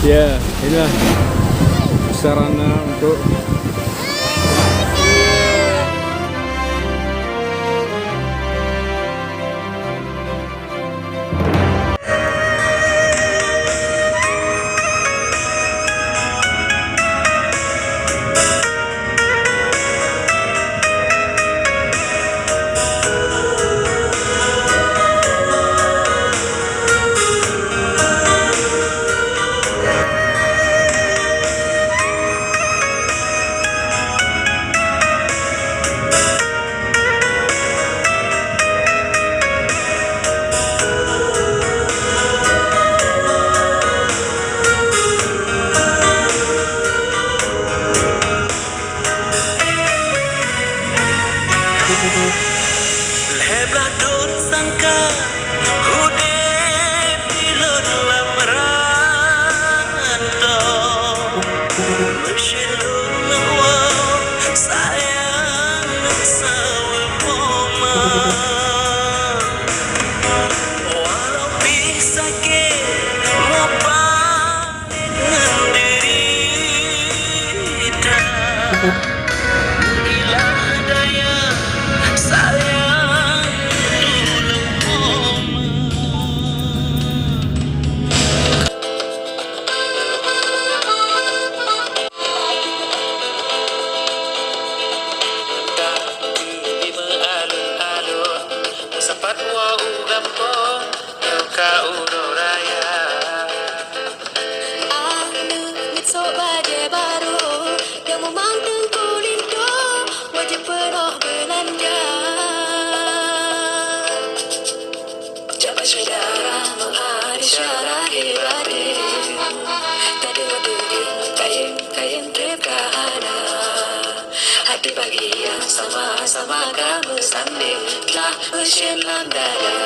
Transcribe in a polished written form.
Ya, inilah sarana untuk Heblah dun sangka Hudep ilun lamrantau Bersyilun wow sayang sawal poma Walau bisa ke Mubalik menderita Ilah daya sayang tulung poma Tapi alun-alun Musapat wa ugampon Yuka udoraya Anu mitsok badai baru yang memandang kulindo wajib penuh belanja. Jabat saudara menghadiri syarah hirade tak duduk kain trip kahana hati bagi yang sama-sama kamu sambil telah bersilang dada.